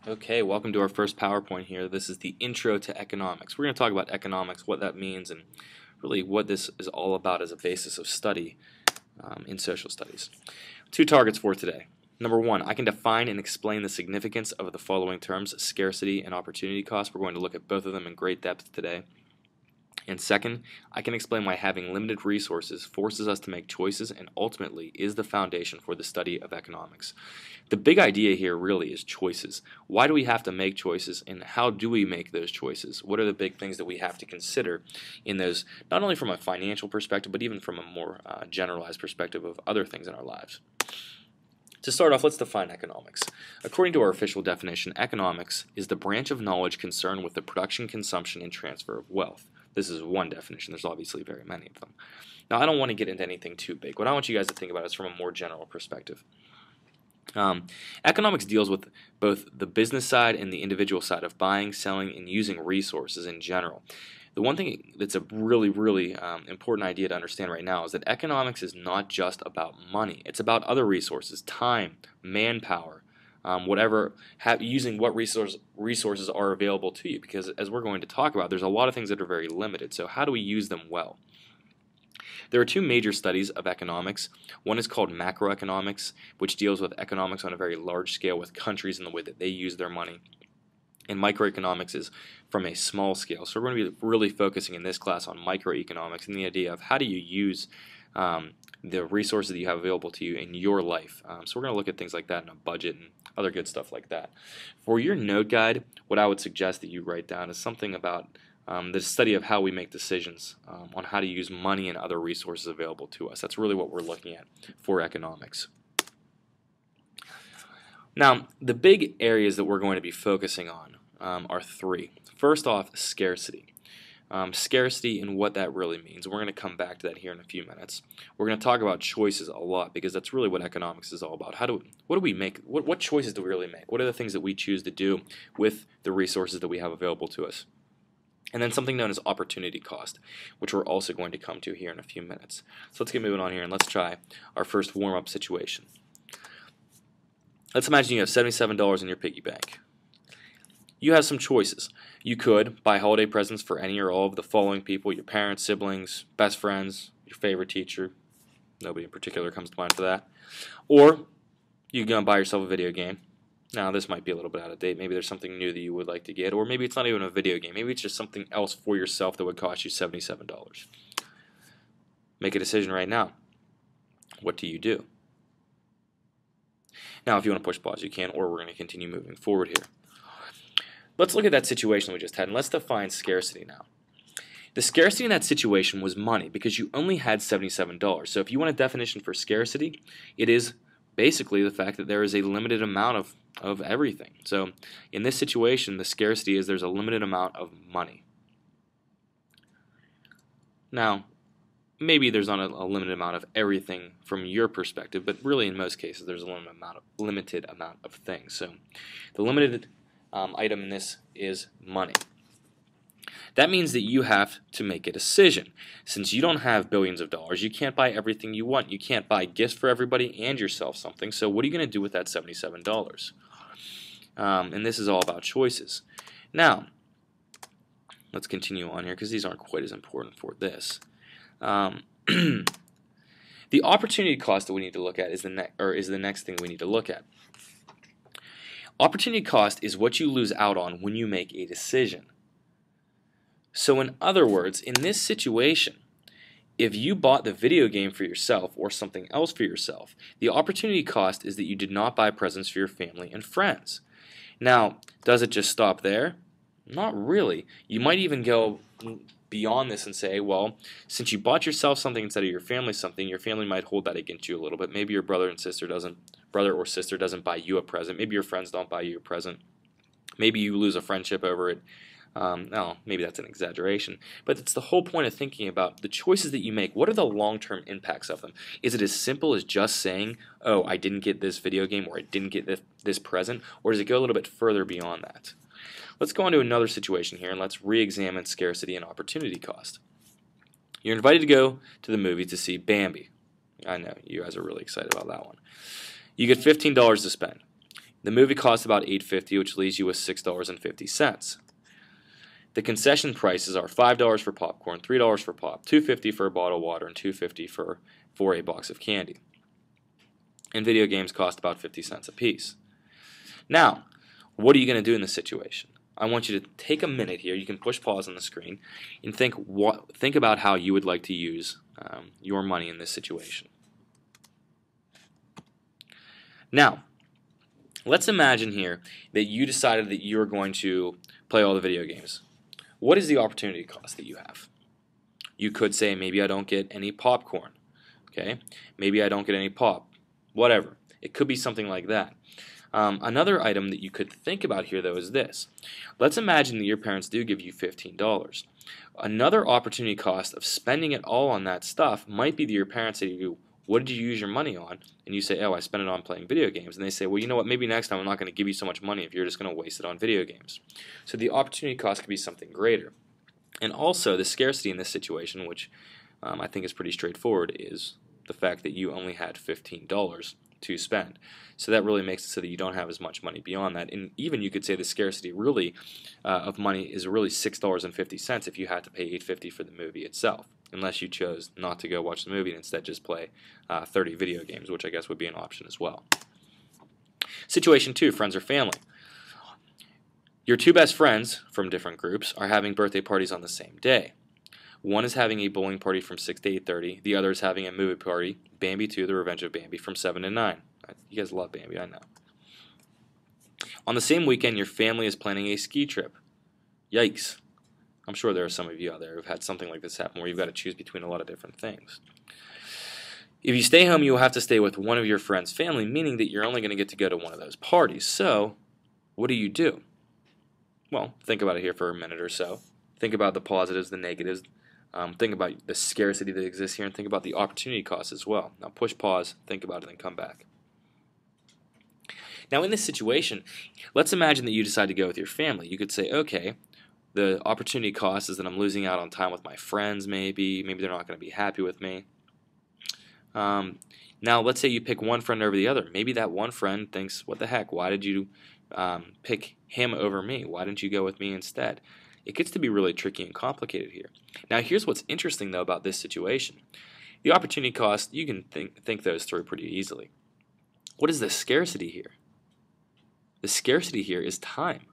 Okay, welcome to our first PowerPoint here. This is the intro to economics. We're going to talk about economics, what that means, and really what this is all about as a basis of study in social studies. Two targets for today. Number one, I can define and explain the significance of the following terms, scarcity and opportunity cost. We're going to look at both of them in great depth today. And second, I can explain why having limited resources forces us to make choices and ultimately is the foundation for the study of economics. The big idea here really is choices. Why do we have to make choices and how do we make those choices? What are the big things that we have to consider in those, not only from a financial perspective, but even from a more generalized perspective of other things in our lives? To start off, let's define economics. According to our official definition, economics is the branch of knowledge concerned with the production, consumption, and transfer of wealth. This is one definition. There's obviously very many of them. Now, I don't want to get into anything too big. What I want you guys to think about is from a more general perspective. Economics deals with both the business side and the individual side of buying, selling, and using resources in general. The one thing that's a really important idea to understand right now is that economics is not just about money. It's about other resources, time, manpower, using what resources are available to you, because as we're going to talk about, there's a lot of things that are very limited. So how do we use them well? There are two major studies of economics. One is called macroeconomics, which deals with economics on a very large scale with countries and the way that they use their money. And microeconomics is from a small scale. So we're going to be really focusing in this class on microeconomics and the idea of how do you use the resources that you have available to you in your life. So we're going to look at things like that in a budget and other good stuff like that. For your note guide, what I would suggest that you write down is something about the study of how we make decisions on how to use money and other resources available to us. That's really what we're looking at for economics. Now, the big areas that we're going to be focusing on are three. First off, scarcity. Scarcity and what that really means. We're going to come back to that here in a few minutes. We're going to talk about choices a lot because that's really what economics is all about. What do we make? What choices do we really make? What are the things that we choose to do with the resources that we have available to us? And then something known as opportunity cost, which we're also going to come to here in a few minutes. So let's get moving on here and let's try our first warm-up situation. Let's imagine you have $77 in your piggy bank. You have some choices. You could buy holiday presents for any or all of the following people: your parents, siblings, best friends, your favorite teacher. Nobody in particular comes to mind for that. Or you can go and buy yourself a video game. Now, this might be a little bit out of date. Maybe there's something new that you would like to get, or maybe it's not even a video game. Maybe it's just something else for yourself that would cost you $77. Make a decision right now. What do you do? Now, if you want to push pause, you can, or we're going to continue moving forward here. Let's look at that situation we just had, and let's define scarcity now. The scarcity in that situation was money, because you only had $77. So if you want a definition for scarcity, it is basically the fact that there is a limited amount of everything. So in this situation, the scarcity is there's a limited amount of money. Now, maybe there's not a limited amount of everything from your perspective, but really in most cases there's a limited amount of things. So the limited item in this is money. That means that you have to make a decision. Since you don't have billions of dollars, you can't buy everything you want. You can't buy gifts for everybody and yourself something. So what are you going to do with that $77? And this is all about choices. Now, let's continue on here because these aren't quite as important for this. The opportunity cost that we need to look at is the next thing we need to look at. Opportunity cost is what you lose out on when you make a decision. So in other words, in this situation, if you bought the video game for yourself or something else for yourself, the opportunity cost is that you did not buy presents for your family and friends. Now, does it just stop there? Not really. You might even go beyond this and say, well, since you bought yourself something instead of your family something, your family might hold that against you a little bit. Maybe your brother or sister doesn't buy you a present. Maybe your friends don't buy you a present. Maybe you lose a friendship over it. No, maybe that's an exaggeration, but it's the whole point of thinking about the choices that you make. What are the long-term impacts of them? Is it as simple as just saying, oh, I didn't get this video game or I didn't get this present, or does it go a little bit further beyond that? Let's go on to another situation here and let's re-examine scarcity and opportunity cost. You're invited to go to the movie to see Bambi. I know, you guys are really excited about that one. You get $15 to spend. The movie costs about $8.50, which leaves you with $6.50. The concession prices are $5 for popcorn, $3 for pop, $2.50 for a bottle of water, and $2.50 for a box of candy. And video games cost about 50 cents a piece. Now, what are you going to do in this situation? I want you to take a minute here. You can push pause on the screen and think about how you would like to use your money in this situation. Now, let's imagine here that you decided that you're going to play all the video games. What is the opportunity cost that you have? You could say, maybe I don't get any popcorn. Okay, maybe I don't get any pop. Whatever. It could be something like that. Another item that you could think about here, though, is this. Let's imagine that your parents do give you $15. Another opportunity cost of spending it all on that stuff might be that your parents say to you, what did you use your money on? And you say, oh, I spent it on playing video games. And they say, well, you know what, maybe next time I'm not going to give you so much money if you're just going to waste it on video games. So the opportunity cost could be something greater. And also the scarcity in this situation, which I think is pretty straightforward, is the fact that you only had $15 to spend. So that really makes it so that you don't have as much money beyond that. And even you could say the scarcity really of money is really $6.50 if you had to pay $8.50 for the movie itself, unless you chose not to go watch the movie and instead just play 30 video games, which I guess would be an option as well. Situation 2, friends or family. Your two best friends from different groups are having birthday parties on the same day. One is having a bowling party from 6 to 8:30. The other is having a movie party, Bambi 2, The Revenge of Bambi, from 7 to 9. You guys love Bambi, I know. On the same weekend, your family is planning a ski trip. Yikes. I'm sure there are some of you out there who've had something like this happen where you've got to choose between a lot of different things. If you stay home, you will have to stay with one of your friends' family, meaning that you're only going to get to go to one of those parties. So, what do? Well, think about it here for a minute or so. Think about the positives, the negatives. Think about the scarcity that exists here, and think about the opportunity cost as well. Now push pause, think about it, and come back. Now in this situation, let's imagine that you decide to go with your family. You could say, okay, the opportunity cost is that I'm losing out on time with my friends maybe. Maybe they're not going to be happy with me. Now let's say you pick one friend over the other. Maybe that one friend thinks, what the heck, why did you pick him over me? Why didn't you go with me instead? It gets to be really tricky and complicated here. Now here's what's interesting though about this situation. The opportunity cost, you can think those through pretty easily. What is the scarcity here? The scarcity here is time.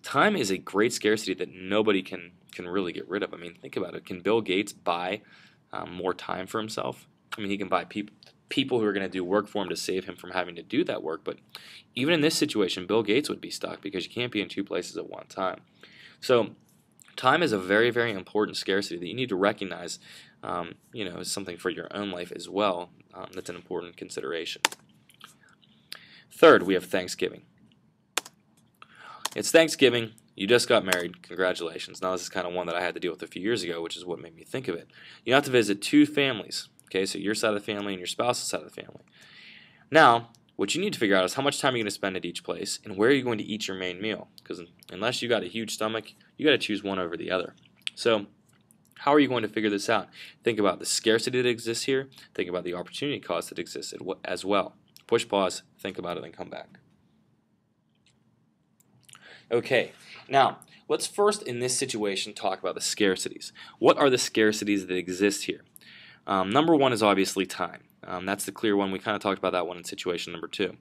Time is a great scarcity that nobody can really get rid of. I mean, think about it. Can Bill Gates buy more time for himself? I mean, he can buy people who are going to do work for him to save him from having to do that work. But even in this situation, Bill Gates would be stuck because you can't be in two places at one time. So time is a very, very important scarcity that you need to recognize, as something for your own life as well. That's an important consideration. Third, we have Thanksgiving. It's Thanksgiving. You just got married. Congratulations. Now this is kind of one that I had to deal with a few years ago, which is what made me think of it. You have to visit two families. Okay, so your side of the family and your spouse's side of the family. Now, what you need to figure out is how much time you're going to spend at each place and where are you going to eat your main meal. Because unless you got a huge stomach, you got to choose one over the other. So how are you going to figure this out? Think about the scarcity that exists here. Think about the opportunity cost that exists as well. Push pause, think about it, then come back. Okay, now let's first in this situation talk about the scarcities. What are the scarcities that exist here? Number one is obviously time. That's the clear one. We kind of talked about that one in situation number 2.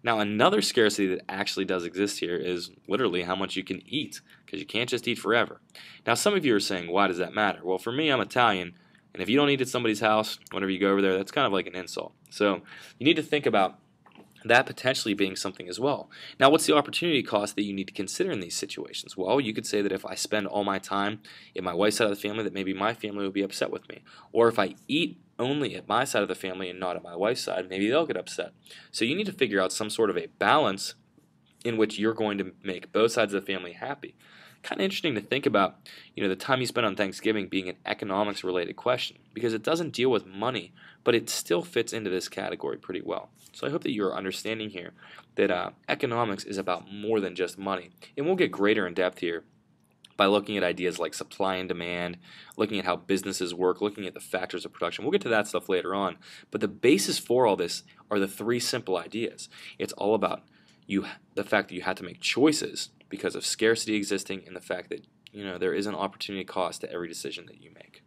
Now another scarcity that actually does exist here is literally how much you can eat, because you can't just eat forever. Now some of you are saying, why does that matter? Well, for me, I'm Italian, and if you don't eat at somebody's house whenever you go over there, that's kind of like an insult. So you need to think about that potentially being something as well. Now what's the opportunity cost that you need to consider in these situations? Well, you could say that if I spend all my time in my wife's side of the family, that maybe my family will be upset with me. Or if I eat only at my side of the family and not at my wife's side, maybe they'll get upset. So you need to figure out some sort of a balance in which you're going to make both sides of the family happy. Kind of interesting to think about, the time you spend on Thanksgiving being an economics related question, because it doesn't deal with money, but it still fits into this category pretty well. So I hope that you're understanding here that economics is about more than just money. And we'll get greater in depth here by looking at ideas like supply and demand, looking at how businesses work, looking at the factors of production. We'll get to that stuff later on. But the basis for all this are the 3 simple ideas. It's all about the fact that you had to make choices because of scarcity existing, and the fact that there is an opportunity cost to every decision that you make.